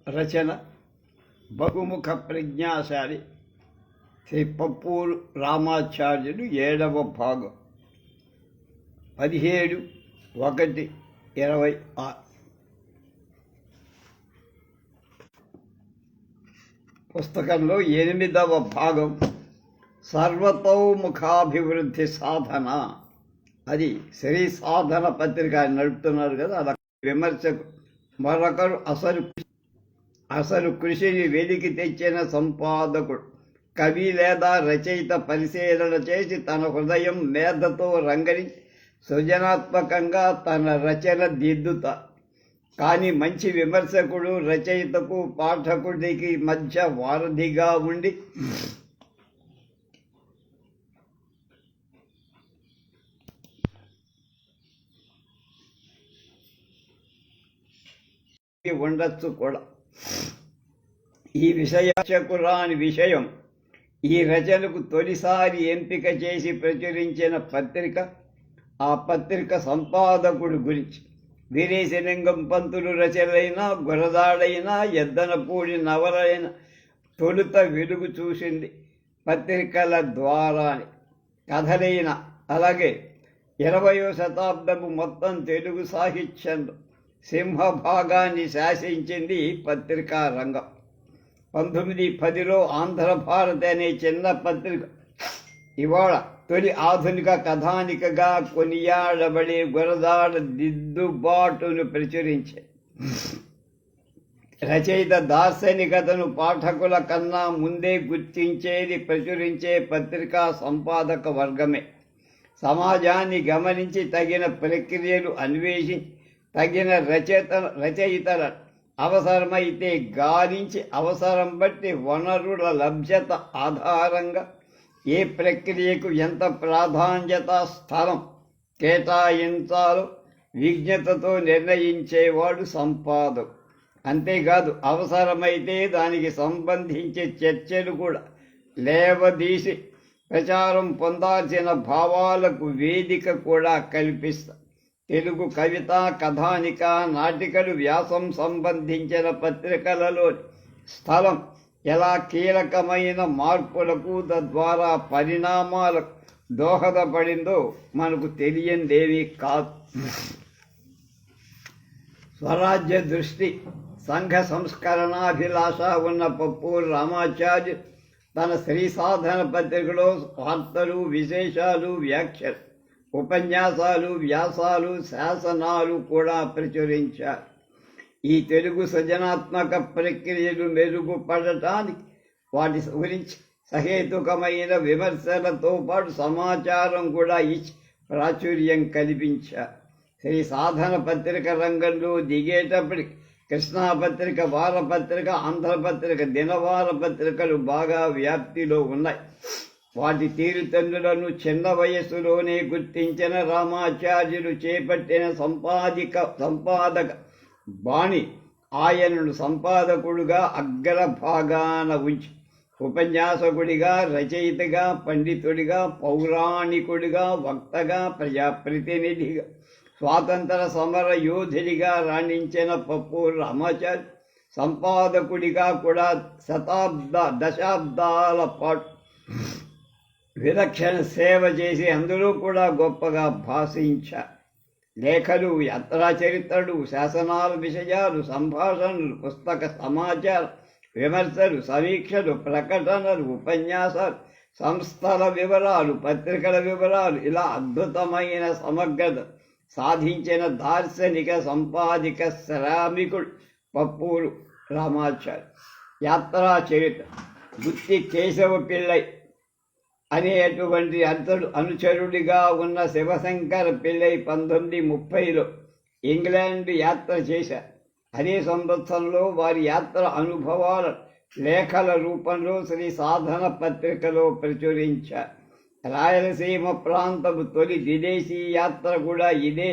రచన బహుముఖ ప్రజ్ఞాశాలి శ్రీ పప్పూరు రామాచార్యులు 7వ భాగం 17/1/26. పుస్తకంలో 8వ భాగం సర్వతోముఖాభివృద్ధి సాధన. అది శ్రీ సాధన పత్రిక నడుపుతున్నారు కదా, అలా విమర్శకు మరొకరు అసలు కృషిని వెలికి తెచ్చిన సంపాదకుడు, కవి లేదా రచయిత పరిశీలన చేసి తన హృదయం మేధతో రంగరించి సృజనాత్మకంగా తన రచన దిద్దుతా. కానీ మంచి విమర్శకుడు రచయితకు పాఠకుడికి మధ్య వారధిగా ఉండి ఉండొచ్చు కూడా. ఈ విషయాచకురాని విషయం ఈ రచనకు తొలిసారి ఎంపిక చేసి ప్రచురించిన పత్రిక, ఆ పత్రిక సంపాదకుడు గురించి. వీరేశలింగం పంతులు రచనలైనా, గురదాడైనా, ఎద్దనపూడి నవలైన తొలుత వెలుగు చూసింది పత్రికల ద్వారానే. కథలైన అలాగే 20వ శతాబ్దపు మొత్తం తెలుగు సాహిత్యంలో సింహభాగాన్ని శాసించింది పత్రికా రంగం. 1910లో ఆంధ్ర భారత్ అనే చిన్న పత్రిక ఇవాళ తొలి ఆధునిక కథానికగా కొనియాడబడే గురదాడ దిద్దుబాటును ప్రచురించే. రచయిత దార్శనికతను పాఠకుల కన్నా ముందే గుర్తించేది ప్రచురించే పత్రికా సంపాదక వర్గమే. సమాజాన్ని గమనించి తగిన ప్రక్రియలు అన్వేషించి తగిన రచయితల అవసరమైతే గాలించి అవసరం బట్టి వనరుల లభ్యత ఆధారంగా ఏ ప్రక్రియకు ఎంత ప్రాధాన్యత స్థలం కేటాయించాలో విజ్ఞతతో నిర్ణయించేవాడు సంపాదకు. అంతేకాదు అవసరమైతే దానికి సంబంధించే చర్చలు కూడా లేవదీసి ప్రచారం పొందాల్సిన భావాలకు వేదిక కూడా కల్పిస్తారు. తెలుగు కవిత, కథానిక, నాటికలు, వ్యాసం సంబంధించిన పత్రికలలో స్థలం ఎలా కీలకమైన మార్పులకు తద్వారా పరిణామాలకు దోహదపడిందో మనకు తెలియందేమీ కాదు. స్వరాజ్య దృష్టి, సంఘ సంస్కరణాభిలాష ఉన్న పప్పూరు రామాచార్య తన శ్రీ సాధన పత్రికలో వార్తలు, విశేషాలు, వ్యాఖ్యలు, ఉపన్యాసాలు, వ్యాసాలు, శాసనాలు కూడా ప్రచురించారు. ఈ తెలుగు సృజనాత్మక ప్రక్రియలు మెరుగుపడటానికి వాటి గురించి సహేతుకమైన విమర్శలతో పాటు సమాచారం కూడా ఇచ్చి ప్రాచుర్యం కల్పించారు. శ్రీ సాధన పత్రిక రంగంలో దిగేటప్పటికి కృష్ణా పత్రిక, వారపత్రిక, ఆంధ్రపత్రిక, దినవార పత్రికలు బాగా వ్యాప్తిలో ఉన్నాయి. వాటి తీరుతన్నులను చిన్న వయస్సులోనే గుర్తించిన రామాచార్యులు చేపట్టిన సంపాదక బాణి ఆయనను సంపాదకుడుగా అగ్రభాగాన ఉంచి ఉపన్యాసకుడిగా, రచయితగా, పండితుడిగా, పౌరాణికుడిగా, వక్తగా, ప్రజాప్రతినిధిగా, స్వాతంత్ర సమర యోధుడిగా రాణించిన పప్పూరు రామాచార్య సంపాదకుడిగా కూడా దశాబ్దాల పాటు విలక్షణ సేవ చేసి అందులో కూడా గొప్పగా భాషించారు. లేఖలు, యాత్రా చరిత్రలు, శాసనాల విషయాలు, సంభాషణలు, పుస్తక సమాచారం, విమర్శలు, సమీక్షలు, ప్రకటనలు, ఉపన్యాసాలు, సంస్థల వివరాలు, పత్రికల వివరాలు, ఇలా అద్భుతమైన సమగ్రత సాధించిన దార్శనిక సంపాదిక శ్రామికుడు పప్పూరు రామాచార్య. యాత్రా చరిత్ర గుత్తి కేశవ పిళ్ళై అనేటువంటి అనుచరుడిగా ఉన్న శివశంకర పిళ్ళై 1930లో ఇంగ్లాండ్ యాత్ర చేశారు. అదే సంవత్సరంలో వారి యాత్ర అనుభవాల లేఖల రూపంలో శ్రీ సాధన పత్రికలో ప్రచురించారు. రాయలసీమ ప్రాంతపు తొలి విదేశీ యాత్ర కూడా ఇదే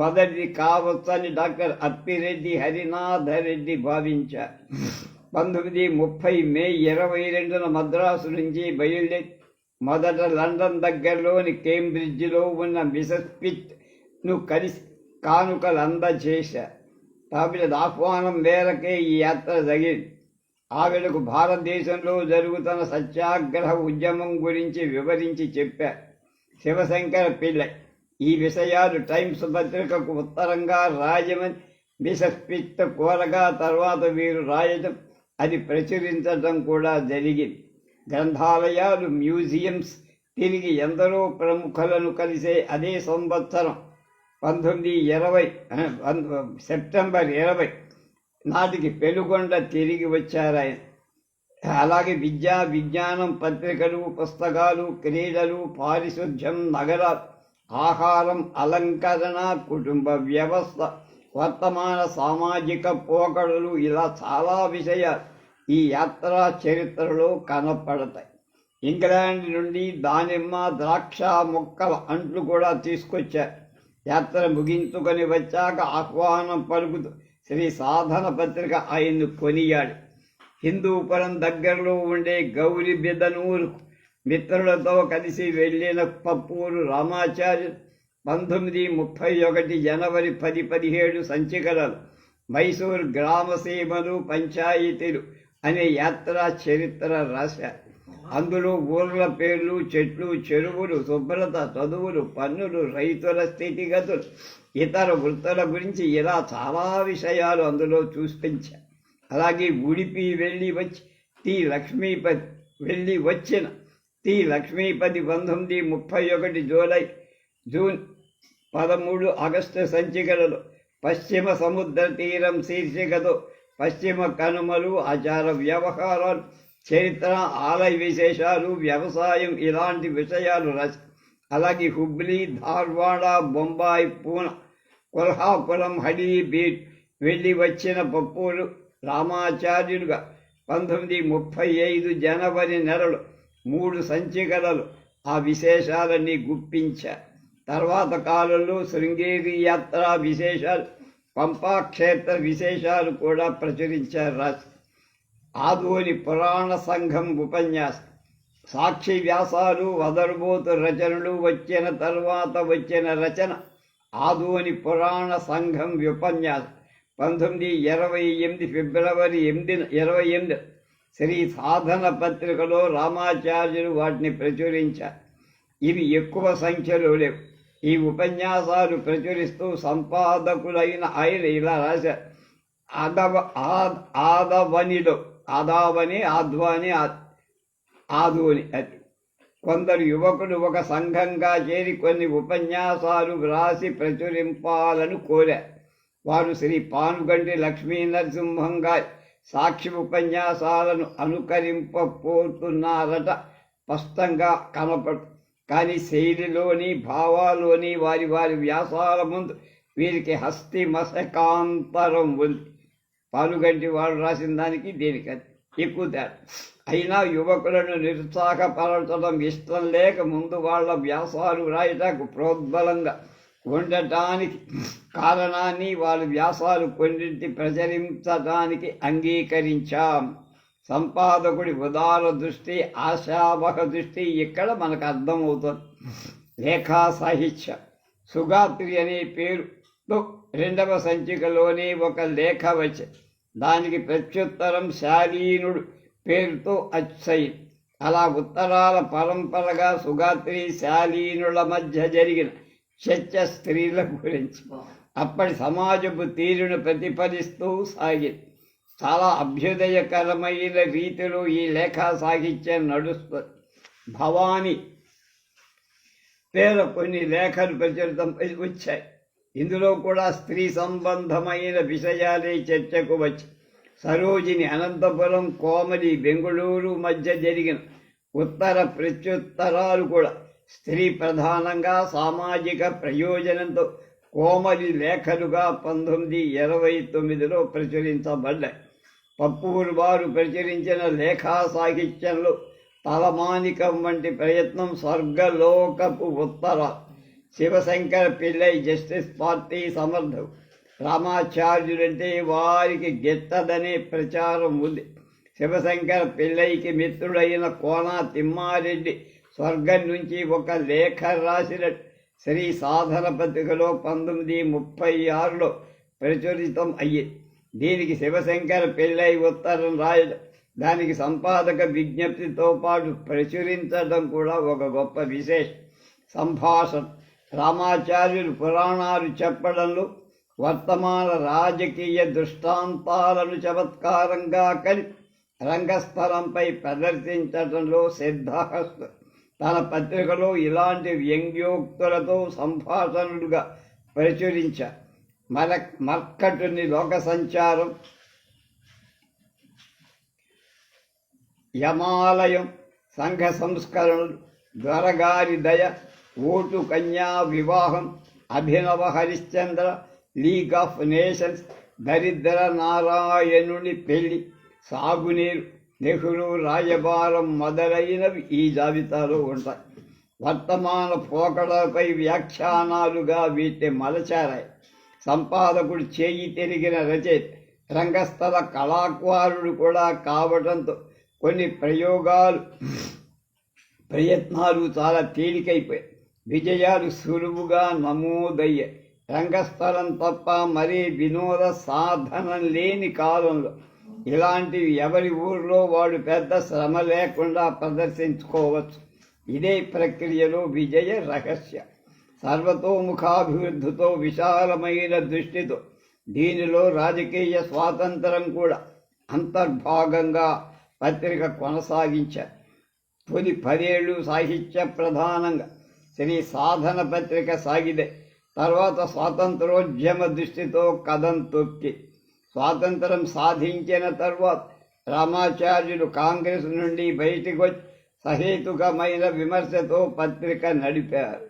మొదటిది కావచ్చని డాక్టర్ అప్పిరెడ్డి హరినాథరెడ్డి భావించారు. 1930 మే 22న మద్రాసు నుంచి బయలుదేరి మొదట లండన్ దగ్గరలోని కేంబ్రిడ్జిలో ఉన్న మిసెస్ పిట్ను కలిసి కానుకలు అందజేశారు. ఆవిడ ఆహ్వానం మేరకే ఈ యాత్ర జరిగింది. ఆవిడకు భారతదేశంలో జరుగుతున్న సత్యాగ్రహ ఉద్యమం గురించి వివరించి చెప్పారు శివశంకర పిళ్ళై. ఈ విషయాలు టైమ్స్ పత్రికకు ఉత్తరంగా రాయమని మిసెస్ పిట్ కోరగా తర్వాత వీరు రాయడం, అది ప్రచురించడం కూడా జరిగింది. గ్రంథాలయాలు, మ్యూజియంస్ తిరిగి ఎందరో ప్రముఖులను కలిసే అదే సంవత్సరం 1920 సెప్టెంబర్ 20 నాటికి పెనుగొండ తిరిగి వచ్చారాయన. అలాగే విద్యా విజ్ఞానం, పత్రికలు, పుస్తకాలు, క్రీడలు, పారిశుధ్యం, నగరాలు, ఆహారం, అలంకరణ, కుటుంబ వ్యవస్థ, వర్తమాన సామాజిక పోకడలు, ఇలా చాలా విషయాలు ఈ యాత్రా చరిత్రలో కనపడతాయి. ఇంగ్లాండ్ నుండి దానిమ్మ, ద్రాక్ష మొక్కల అంట్లు కూడా తీసుకొచ్చారు. యాత్ర ముగించుకొని వచ్చాక ఆహ్వానం పలుకుతూ శ్రీ సాధన పత్రిక ఆయన్ను కొనియాడు. హిందూపురం దగ్గరలో ఉండే గౌరిబిదనూరు మిత్రులతో కలిసి వెళ్లిన పప్పూరు రామాచార్య 1931 జనవరి 10-17 సంచికలలో మైసూరు గ్రామసీమలు, పంచాయతీలు అనే యాత్రా చరిత్ర రాశారు. అందులో ఊర్ల పేర్లు, చెట్లు, చెరువులు, శుభ్రత, చదువులు, పన్నులు, రైతుల స్థితిగతులు, ఇతర వృత్తుల గురించి ఇలా చాలా విషయాలు అందులో చూపించారు. అలాగే ఉడిపి వెళ్ళి వచ్చి వచ్చిన టి లక్ష్మీపతి 1931 జూన్ 13 ఆగస్టు సంచికలలో పశ్చిమ సముద్ర తీరం శీర్షికతో పశ్చిమ కనుమలు, ఆచార వ్యవహారాలు, చరిత్ర, ఆలయ విశేషాలు, వ్యవసాయం ఇలాంటి విషయాలు రాసి, అలాగే హుబ్లీ, ధార్వాడ, బొంబాయి, పూనా, కొల్హాపురం, హడీ బీట్ వెళ్ళి వచ్చిన పప్పూరు రామాచార్యులుగా 1935 జనవరి నెలలో 3 సంచికలలో ఆ విశేషాలన్నీ గుప్పించారు. తర్వాత కాలంలో శృంగేరి యాత్రా విశేషాలు, పంపాక్షేత్ర విశేషాలు కూడా ప్రచురించారు రాసి. ఆదోని పురాణ సంఘం ఉపన్యాసం, సాక్షి వ్యాసాలు, వదరుబోతు రచనలు వచ్చిన తర్వాత వచ్చిన రచన ఆదోని పురాణ సంఘం ఉపన్యాసం 1928 ఫిబ్రవరి 28 శ్రీ సాధన పత్రికలో రామాచార్యులు వాటిని ప్రచురించారు. ఇవి ఎక్కువ సంఖ్యలో లేవు. ఈ ఉపన్యాసాలు ప్రచురిస్తూ సంపాదకులైన ఆయన ఇలా రాశారు. ఆదావని, ఆదోని అది. కొందరు యువకులు ఒక సంఘంగా చేరి కొన్ని ఉపన్యాసాలు వ్రాసి ప్రచురింపాలని కోరారు. వారు శ్రీ పానుగంటి లక్ష్మీ నరసింహం గారి సాక్షి ఉపన్యాసాలను అనుకరింపపోతున్నారట స్పష్టంగా కనపడు. కానీ శైలిలోని, భావాలోని వారి వారి వ్యాసాల ముందు వీరికి హస్తి మశకాంతరం ఉంది. పానుగంటి వాడు రాసిన దానికి దీనికి ఎక్కువ తేడా. అయినా యువకులను నిరుత్సాహపరచడం ఇష్టం లేక ముందు వాళ్ళ వ్యాసాలు రాయటకు ప్రోద్బలంగా ఉండటానికి కారణాన్ని వాళ్ళ వ్యాసాలు కొన్నింటి ప్రచురించడానికి అంగీకరించాం. సంపాదకుడి ఉదార దృష్టి, ఆశావహ దృష్టి ఇక్కడ మనకు అర్థమవుతుంది. లేఖా సాహిత్య సుగాత్రి అనే పేరుతో 2వ సంచికలోనే ఒక లేఖ వచ్చి దానికి ప్రత్యుత్తరం శాలీనుడు పేరుతో అచ్చయింది. అలా ఉత్తరాల పరంపరగా సుగాత్రి, శాలీనుల మధ్య జరిగిన చర్చ స్త్రీల గురించి అప్పటి సమాజపు తీరును ప్రతిఫలిస్తూ సాగింది. చాలా అభ్యుదయకరమైన రీతిలో ఈ లేఖా సాహిత్యం నడుస్తుంది. భవాని పేరు కొన్ని లేఖలు ప్రచురితం వచ్చాయి. ఇందులో కూడా స్త్రీ సంబంధమైన విషయాలే చర్చకు వచ్చి సరోజిని అనంతపురం, కోమలి బెంగుళూరు మధ్య జరిగిన ఉత్తర ప్రత్యుత్తరాలు కూడా స్త్రీ ప్రధానంగా సామాజిక ప్రయోజనంతో కోమలి లేఖలుగా 1929లో ప్రచురించబడ్డాయి. పప్పూరు వారు ప్రచురించిన లేఖా సాహిత్యంలో తలమానికం వంటి ప్రయత్నం స్వర్గలోకపు ఉత్తరాలు, శివశంకర పిళ్ళై జస్టిస్ పార్టీ సమర్థం, రామాచార్యులంటే వారికి గెత్తదనే ప్రచారం ఉంది. శివశంకర పిళ్ళైకి మిత్రుడైన కోన తిమ్మారెడ్డి స్వర్గం నుంచి ఒక లేఖ రాసినట్టు శ్రీ సాధన పత్రికలో 1936లో ప్రచురితం అయ్యింది. దీనికి శివశంకర పెళ్ళై ఉత్తరం రాయడం, దానికి సంపాదక విజ్ఞప్తితో పాటు ప్రచురించడం కూడా ఒక గొప్ప విశేషం. సంభాషణ రామాచార్యులు పురాణాలు చెప్పడంలో వర్తమాన రాజకీయ దృష్టాంతాలను చమత్కారంగా కలిపి రంగస్థలంపై ప్రదర్శించడంలో సిద్ధహస్త. తన పత్రికలో ఇలాంటి వ్యంగ్యోక్తులతో సంభాషణలుగా ప్రచురించారు. మర్కటుని లోక సంచారం, యమాలయం, సంఘ సంస్కరణలు, దొరగారి దయ, ఓటు కన్యా వివాహం, అభినవ హరిశ్చంద్ర, లీగ్ ఆఫ్ నేషన్స్, దరిద్ర నారాయణుని పెళ్లి, సాగునీరు, నెహ్రూ రాయబారం మొదలైనవి ఈ జాబితాలో ఉంటాయి. వర్తమాన పోకడలపై వ్యాఖ్యానాలుగా వీటిని మలచారాయి. సంపాదకుడు చేయి తిరిగిన రచయిత, రంగస్థల కళాకారుడు కూడా కావడంతో కొన్ని ప్రయత్నాలు చాలా తేలికైపోయాయి. విజయాలు సులువుగా నమోదయ్యాయి. రంగస్థలం తప్ప మరీ వినోద సాధనం లేని కాలంలో ఇలాంటివి ఎవరి ఊర్లో వాడు పెద్ద శ్రమ లేకుండా ప్రదర్శించుకోవచ్చు. ఇదే ప్రక్రియలో విజయ రహస్యం. సర్వతోముఖాభివృద్ధితో, విశాలమైన దృష్టితో దీనిలో రాజకీయ స్వాతంత్రం కూడా అంతర్భాగంగా పత్రిక కొనసాగించారు. తొలి 10 ఏళ్ళు సాహిత్య ప్రధానంగా శ్రీ సాధన పత్రిక సాగిదే. తర్వాత స్వాతంత్రోద్యమ దృష్టితో కథం తొక్కి స్వాతంత్రం సాధించిన తర్వాత రామాచార్యులు కాంగ్రెస్ నుండి బయటికి వచ్చి సహేతుకమైన విమర్శతో పత్రిక నడిపారు.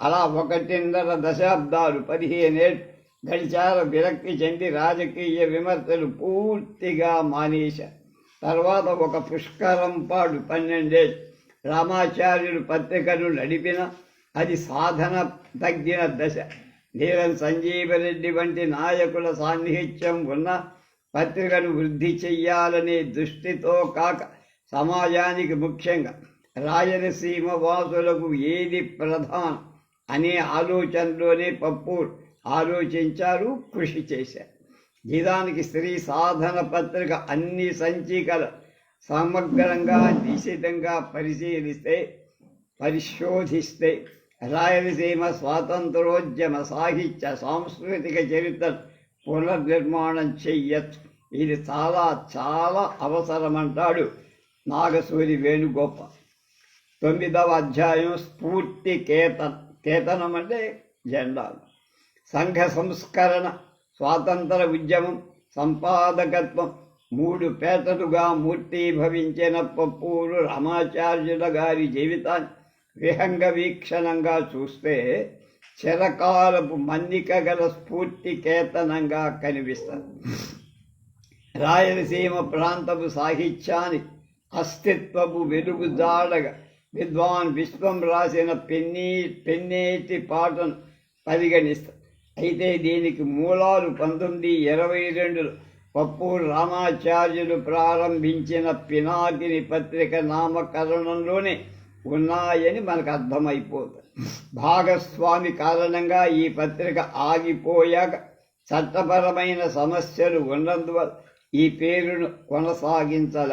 అలా 1.5 దశాబ్దాలు 15 ఏళ్ళు గడిచారు. విరక్తి చెంది రాజకీయ విమర్శలు పూర్తిగా మానేశారు. తర్వాత ఒక పుష్కరం పాటు 12 ఏళ్ళు రామాచార్యులు పత్రికను నడిపిన అది సాధన తగ్గిన దశ. నీలం సంజీవరెడ్డి వంటి నాయకుల సాన్నిహిత్యం ఉన్న పత్రికను వృద్ధి చెయ్యాలనే దృష్టితో కాక, సమాజానికి ముఖ్యంగా రాయలసీమ వాసులకు ఏది ప్రధానం అనే ఆలోచనలోనే పప్పూరు ఆలోచించారు, కృషి చేశారు. నిజానికి శ్రీ సాధన పత్రిక అన్ని సంచికలు సమగ్రంగా నిశితంగా పరిశోధిస్తే రాయలసీమ స్వాతంత్రోద్యమ సాహిత్య సాంస్కృతిక చరిత్ర పునర్నిర్మాణం చెయ్యొచ్చు. ఇది చాలా చాలా అవసరమంటాడు నాగసూరి వేణుగోపాల్. 9వ అధ్యాయం స్ఫూర్తి కేతనం అంటే జెండాలు. సంఘ సంస్కరణ, స్వాతంత్ర ఉద్యమం, సంపాదకత్వం 3 పేటలుగా మూర్తీభవించిన పప్పూరు రామాచార్యుల గారి జీవితాన్ని విహంగ వీక్షణంగా చూస్తే చిరకాలపు మన్నిక గల స్ఫూర్తి కేతనంగా కనిపిస్తారు. రాయలసీమ ప్రాంతపు సాహిత్యానికి అస్తిత్వపు వెలుగుజాడగా విద్వాన్ విశ్వం రాసిన పెన్నేటి పాటను పరిగణిస్తారు. అయితే దీనికి మూలాలు 1922లో పప్పూరు రామాచార్యులు ప్రారంభించిన పినాకిని పత్రిక నామకరణంలోనే ఉన్నాయని మనకు అర్థమైపోతుంది. భాగస్వామి కారణంగా ఈ పత్రిక ఆగిపోయాక చట్టపరమైన సమస్యలు ఉన్నందువల్ల ఈ పేరును కొనసాగించాల.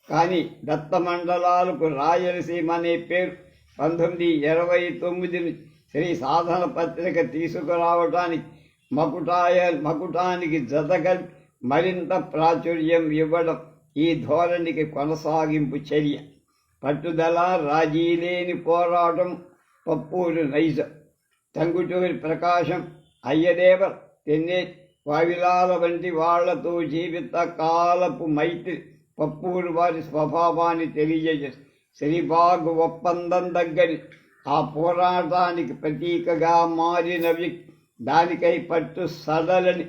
కానీ దత్తమండలాలకు రాయలసీమ అనే పేరు 1929 శ్రీ సాధన పత్రిక తీసుకురావడానికి మకుటానికి జతగలిపి మరింత ప్రాచుర్యం ఇవ్వడం ఈ ధోరణికి కొనసాగింపు చర్య. పట్టుదల, రాజీలేని పోరాటం పప్పూరు నైజం. టంగుటూరి ప్రకాశం, అయ్యదేవర్, తెన్నేటి వావిలాల వంటి వాళ్లతో జీవిత కాలపు మైత్రి పప్పూరు వారి స్వభావాన్ని తెలియజేస్తుంది. శ్రీబాగ్ ఒప్పందం దగ్గరి ఆ పోరాటానికి ప్రతీకగా మారిన వ్యక్తి, దానికై పట్టు సడలని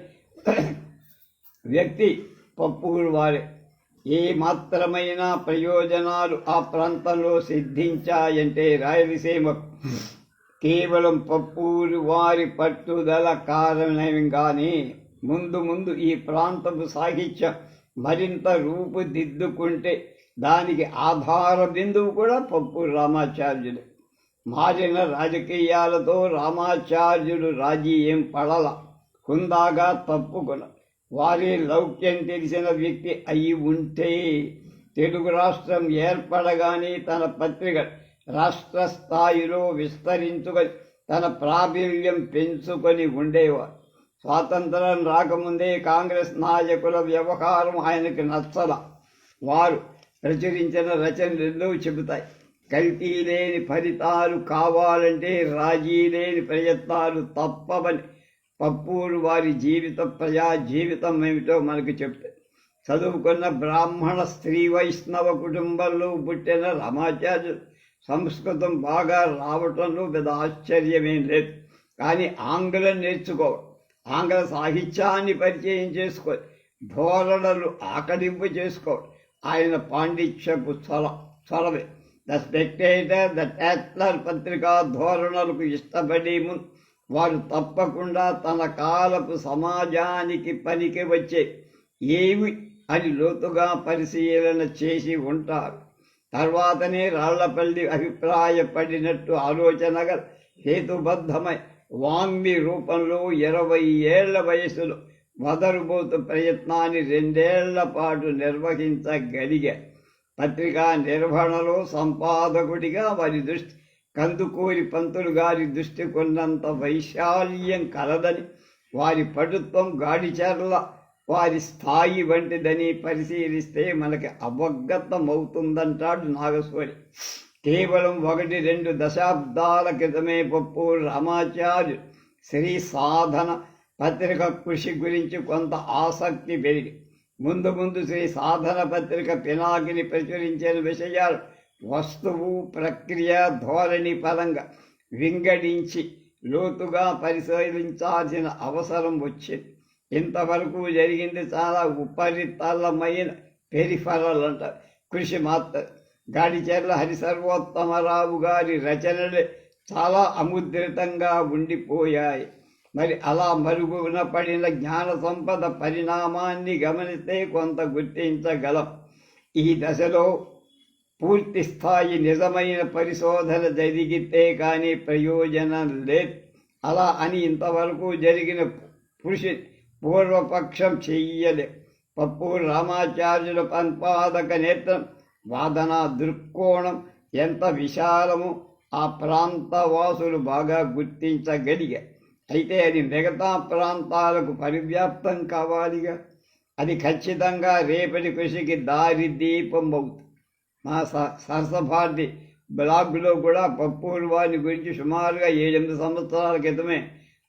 వ్యక్తి పప్పూరు వారే. ఏ మాత్రమైన ప్రయోజనాలు ఆ ప్రాంతంలో సిద్ధించాయంటే రాయలసీమ కేవలం పప్పూరు వారి పట్టుదల కారణంగానే. ముందు ఈ ప్రాంతపు సాహిత్యం మరింత రూపుదిద్దుకుంటే దానికి ఆధార బిందువు కూడా పప్పూరు రామాచార్యుడు. మారిన రాజకీయాలతో రామాచార్యుడు రాజీ ఏం పడల. హుందాగా తప్పుకున్నారు. వారి లౌక్యం తెలిసిన వ్యక్తి అయి ఉంటే తెలుగు రాష్ట్రం ఏర్పడగానే తన పత్రిక రాష్ట్ర స్థాయిలో విస్తరించుకొని తన ప్రాబల్యం పెంచుకొని ఉండేవారు. స్వాతంత్రం రాకముందే కాంగ్రెస్ నాయకుల వ్యవహారం ఆయనకి నచ్చల. వారు ప్రచురించిన రచనలు చెబుతాయి. కల్తీ లేని ఫలితాలు కావాలంటే రాజీ లేని ప్రయత్నాలు తప్పవని పప్పూరు వారి ప్రజా జీవితం ఏమిటో మనకు చెప్తారు. చదువుకున్న బ్రాహ్మణ స్త్రీ వైష్ణవ కుటుంబంలో పుట్టిన రామాచార్యులు సంస్కృతం బాగా రావటంలో పెద్ద ఆశ్చర్యమేం లేదు. కానీ ఆంగ్లం నేర్చుకోవడం, ఆంగ్ల సాహిత్యాన్ని పరిచయం చేసుకోవాలి, ధోరణలు ఆకలింపు చేసుకోవడం ఆయన పాండిత్యపు చొరవే. ద స్పెక్టేటర్, ద టాట్లర్ పత్రికా ధోరణులకు ఇష్టపడే ముందు వారు తప్పకుండా తన కాలపు సమాజానికి పనికి వచ్చే ఏవి అని లోతుగా పరిశీలన చేసి ఉంటారు. తర్వాతనే రాళ్లపల్లి అభిప్రాయపడినట్టు ఆలోచనగా హేతుబద్ధమై వాంగ్మి రూపంలో 20 ఏళ్ల వయసులో వదరుబోతు ప్రయత్నాన్ని 2 ఏళ్ల పాటు నిర్వహించగలిగారు. పత్రికా నిర్వహణలో సంపాదకుడిగా వారి దృష్టి కందుకూరి పంతులు గారి దృష్టి కొన్నంత వైశాల్యం కలదని, వారి పటుత్వం గాడిచర్ల వారి స్థాయి వంటిదని పరిశీలిస్తే మనకి అవగతమవుతుందంటాడు నాగస్వరి. కేవలం 1-2 దశాబ్దాల క్రితమే పప్పూరు రామాచార్య శ్రీ సాధన పత్రిక కృషి గురించి కొంత ఆసక్తి పెరిగి ముందు శ్రీ సాధన పత్రిక పినాకిని ప్రచురించిన విషయాలు వస్తువు, ప్రక్రియ, ధోరణి పరంగా వింగడించి లోతుగా పరిశీలించాల్సిన అవసరం వచ్చింది. ఇంతవరకు జరిగింది చాలా ఉపరితలమైన పెరిఫరల్ అంటారు కృషి మాత్రం. గాడిచెర్ల హరిసర్వోత్తమరావు గారి రచనలే చాలా అముద్రితంగా ఉండిపోయాయి. మరి అలా మరుగున పడిన జ్ఞాన సంపద పరిణామాన్ని గమనిస్తే కొంత గుర్తించగలం. ఈ దశలో పూర్తి స్థాయి నిజమైన పరిశోధన జరిగితే కానీ ప్రయోజనం లేదు. అలా అని ఇంతవరకు జరిగిన పూర్వపక్షం చెయ్యలే. పప్పూరు రామాచార్యుల సంపాదక నేత్రం, వాదన దృక్కోణం ఎంత విశాలమో ఆ ప్రాంత వాసులు బాగా గుర్తించగలిగారు. అయితే అది మిగతా ప్రాంతాలకు పరివ్యాప్తం కావాలిగా. అది ఖచ్చితంగా రేపటి కృషికి దారి దీపం అవుతుంది. మా సరసభారతి బ్లాగ్లో కూడా పప్పూరు వారిని గురించి సుమారుగా 7-8 సంవత్సరాల క్రితమే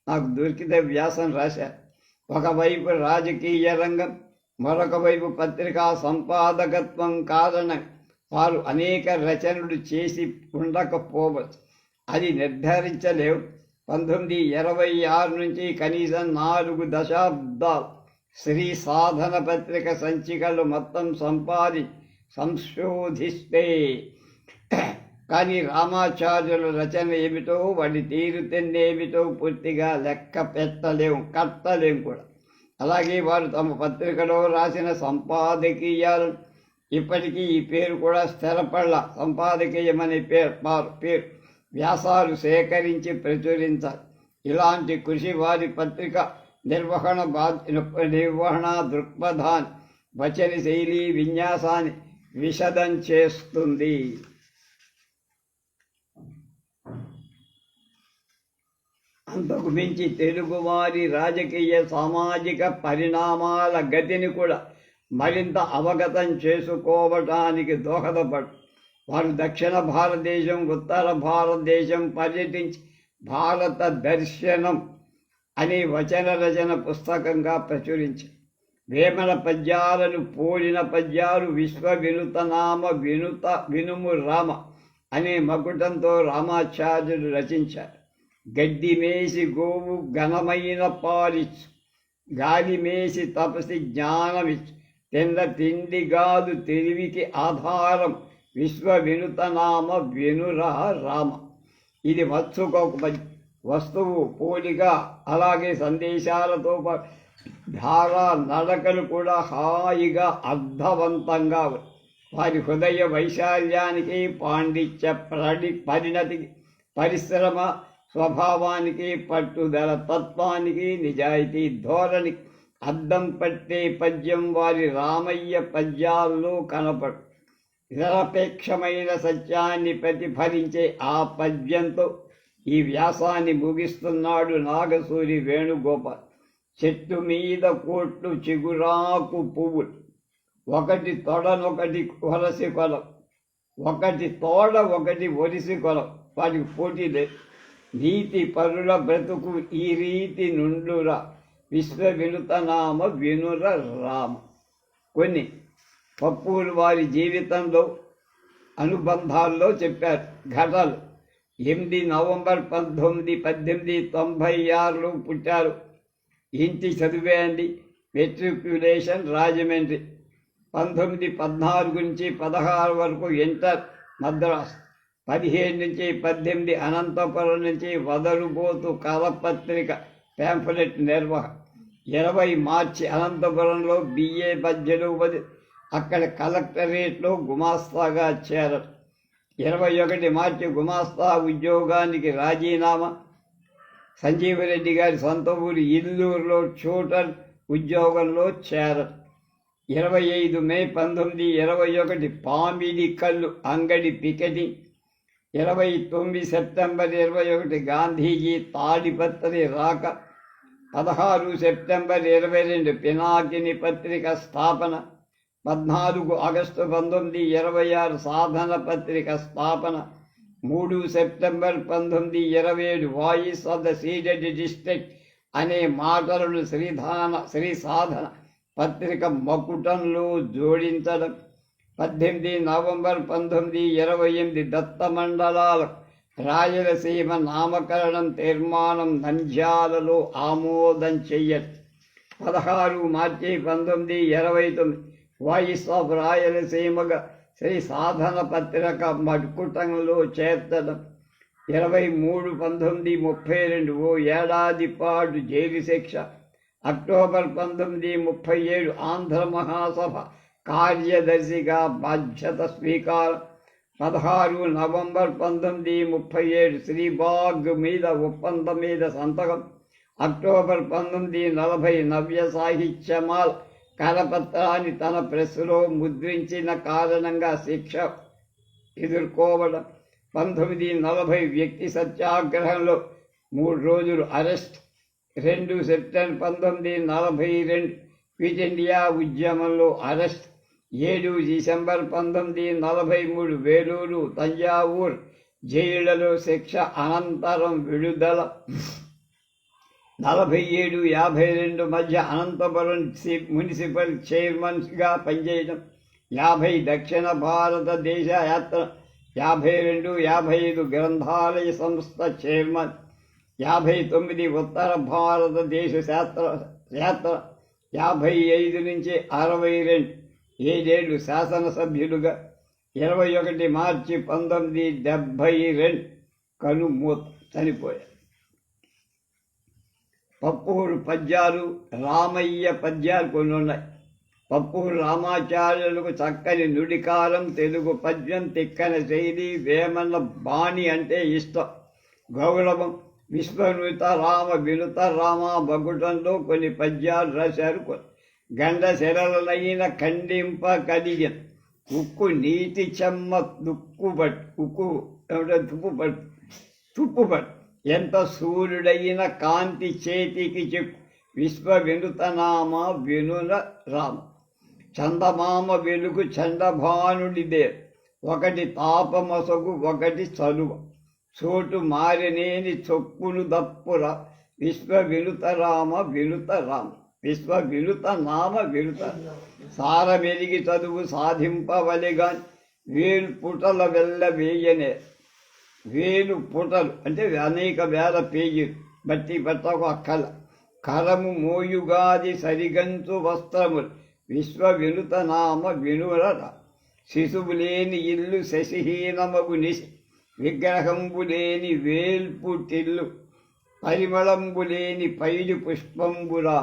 నాకు దొరికితే వ్యాసం రాశారు. ఒకవైపు రాజకీయ రంగం, మరొక వైపు పత్రికా సంపాదకత్వం కారణం వారు అనేక రచనలు చేసి ఉండకపోవచ్చు. అది నిర్ధారించలేవు. 1926 నుంచి కనీసం 4 దశాబ్దాలు శ్రీ సాధన పత్రిక సంచికలు మొత్తం సంశోధిస్తే కానీ రామాచార్యుల రచన ఏమిటో, వాడి తీరుతెన్నేమిటో పూర్తిగా లెక్క కట్టలేం కూడా. అలాగే వారు తమ పత్రికలో రాసిన సంపాదకీయాలు ఇప్పటికీ ఈ పేరు కూడా స్థిరపడల. సంపాదకీయమనే పేరు వ్యాసాలు సేకరించి ప్రచురించాలి. ఇలాంటి కృషి వారి పత్రిక నిర్వహణ దృక్పథాన్ని, వచన శైలి విన్యాసాన్ని విశదం చేస్తుంది. అంతకు మించి తెలుగువారి రాజకీయ సామాజిక పరిణామాల గతిని కూడా మరింత అవగతం చేసుకోవటానికి దోహదపడు. వారు దక్షిణ భారతదేశం, ఉత్తర భారతదేశం పర్యటించి భారత దర్శనం అనే వచన రచన పుస్తకంగా ప్రచురించారు. వేమన పద్యాలను పోలిన పద్యాలు విశ్వ వినుతనామ వినుము రామ అనే మకుటంతో రామాచార్యులు రచించారు. గడ్డి మేసి గోవు ఘనమైన పాలిచ్చు, గాలి మేసి తపసి జ్ఞానమిచ్చు, తిన్న తిండిగాదు తెలివికి ఆధారం, విశ్వ వినుతనామ వినురా రామ. ఇది వచ్చుకొక వస్తువు పోలిక, అలాగే సందేశాలతో ధారా నడకలు కూడా హాయిగా అర్థవంతంగా వారి హృదయ వైశాల్యానికి, పాండిత్య పరిణతికి, పరిశ్రమ స్వభావానికి, పట్టుదల తత్వానికి, నిజాయితీ ధోరణి అద్దం పట్టే పద్యం వారి రామయ్య పద్యాల్లో కనపడు. నిరపేక్షమైన సత్యాన్ని ప్రతిఫలించే ఆ పద్యంతో ఈ వ్యాసాన్ని ముగిస్తున్నాడు నాగసూరి వేణుగోపాల్. చెట్టు మీద కోట్లు చిగురాకు పువ్వులు, ఒకటి తొడనొకటి వలసి కొలం, ఒకటి తోడ ఒకటి ఒరిసి కొలం, వాటికి పోటీ లేదు. నీతి పరుల బ్రతుకు ఈ రీతి నుండురా, విశ్వ వినుతనామ వినుర రామ. కొన్ని పప్పూరు వారి జీవితంలో అనుబంధాల్లో చెప్పారు ఘటాలు. 8 నవంబర్ 1896 పుట్టారు. ఇంటి చదివేయండి, మెట్రిక్యులేషన్ రాజమండ్రి. 1914 నుంచి 16 వరకు ఇంటర్ మద్రాస్. 17 నుంచి 18 అనంతపురం నుంచి వదలుబోతు కళపత్రిక ప్యాంఫలెట్ నిర్వహణ. 20 మార్చి అనంతపురంలో బిఏ మధ్యలో అక్కడ కలెక్టరేట్లో గుమాస్తాగా చేరరు. 21 మార్చి గుమాస్తా ఉద్యోగానికి రాజీనామా. సంజీవరెడ్డి గారి సొంత ఊరు ఇల్లూరులో ట్యూటర్ ఉద్యోగంలో చేరరు. 25 మే 1921 పామిడి కళ్ళు అంగడి పికెటింగ్. 29 సెప్టెంబర్ 21 గాంధీజీ తాడిపత్రి రాక. 16 సెప్టెంబర్ 22 పినాకిని పత్రిక స్థాపన. 14 ఆగస్టు 1926 సాధన పత్రిక స్థాపన. 3 September 1927 voice of the ceded district అనే మాటలను శ్రీ సాధన పత్రిక మకుటంలో జోడించడం. 18 నవంబర్ 1928 దత్త మండలాల రాయలసీమ నామకరణం తీర్మానం నంద్యాలలో ఆమోదం చెయ్యడం. 16 మార్చి 1929 వాయిస్ ఆఫ్ రాయలసీమగా శ్రీ సాధన పత్రిక మకుటంలో చేర్చడం. 23/1932 ఓ ఏడాది పాటు జైలు శిక్ష. అక్టోబర్ 1937 ఆంధ్ర మహాసభ కార్యదర్శిగా బాధ్యత స్వీకారం. 16 నవంబర్ 1937 శ్రీబాగ్ మీద ఒప్పందం మీద సంతకం. అక్టోబర్ 1940 నవ్య సాహిత్యమాల కరపత్రాన్ని తన ప్రెస్లో ముద్రించిన కారణంగా శిక్ష ఎదుర్కోవడం. 1940 వ్యక్తి సత్యాగ్రహంలో 3 రోజులు అరెస్ట్. 2 సెప్టెంబర్ 1942 క్విట్ ఇండియా ఉద్యమంలో అరెస్ట్. 7 డిసెంబర్ 1943 వేలూరు, తంజావూరు జైళ్లలో శిక్ష అనంతరం విడుదల. 47-52 మధ్య అనంతపురం మున్సిపల్ చైర్మన్గా పనిచేయడం. 50 దక్షిణ భారతదేశ యాత్ర. 52-55 గ్రంథాలయ సంస్థ చైర్మన్. 59 ఉత్తర భారతదేశ యాత్ర. 55 నుంచి 62 7 శాసనసభ్యులుగా. 21 మార్చి 1972 కనుమూత చనిపోయారు. పప్పూరు పద్యాలు, రామయ్య పద్యాలు కొన్ని ఉన్నాయి. పప్పూరు రామాచార్యులకు చక్కని నుడికారం, తెలుగు పద్యం, తిక్కన శైలి, వేమన బాణి అంటే ఇష్టం, గౌరవం. విశ్వనుత రామ వినుత రామ బగుటంలో కొన్ని పద్యాలు రాశారు. గండ శరలైన ఖండింప కలిగిన ఉక్కు నీటి చెమ్మ తుప్పుపట్టు ఎంత సూర్యుడైన కాంతి చేతికి చెప్పు, విశ్వ వినుతనామ వినుల రామ. చందమామ వెలుగు చండభానుడిదే, ఒకటి తాపమసగు ఒకటి చలువ, చోటు మారినేని చొప్పును దప్పుర, విశ్వ వినుత రామ వినుత రామ. విశ్వ వినుత నామ వినుత. సారమెరిగి చదువు సాధింపవలిగా వేలు పుటల వెళ్ళ వేయనే. వేలు పుటలు అంటే అనేక వేల పేజీలు, బట్టి పట్టకు అక్కల. కరము మోయుగాది సరిగంచు వస్త్రములు, విశ్వ వినుత నామ వినుర. శిశువు లేని ఇల్లు శశిహీనమగు నిశి, విగ్రహంబు లేని వేల్పుటిల్లు, పరిమళంబు లేని పైడి పుష్పంబురా.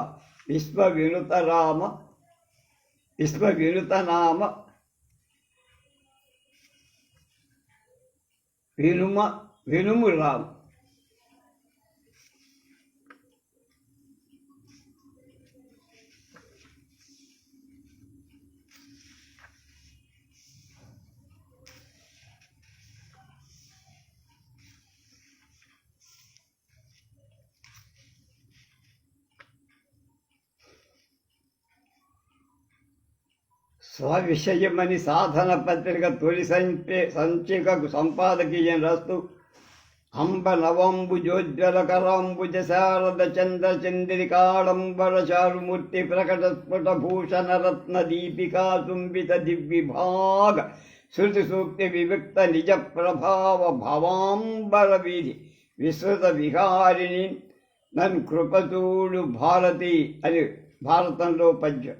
విశ్వ వినుత రామ విశ్వ వినుత నామ వినుము రామ. స్వవిషయమని సాధన పత్రిక తొలి సంచికకు సంపాదకీయం రాస్తూ అంబ నవంబుజోజ్వల కరాంబుజ శారద చంద్ర చంద్రికాళంబర చారుమూర్తి ప్రకట స్ఫుట భూషణ రత్న దీపికా చుంబిత దివ్విభాగ శృతి సూక్తి వివిక్త నిజ ప్రభావ భవాంబర వీధి విశ్రుత విహారిణి నన్ కృపచూడు భారతి అని భారతంలో పద్యం.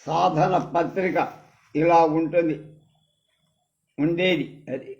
సాధన పత్రిక ఇలా ఉండేది అది.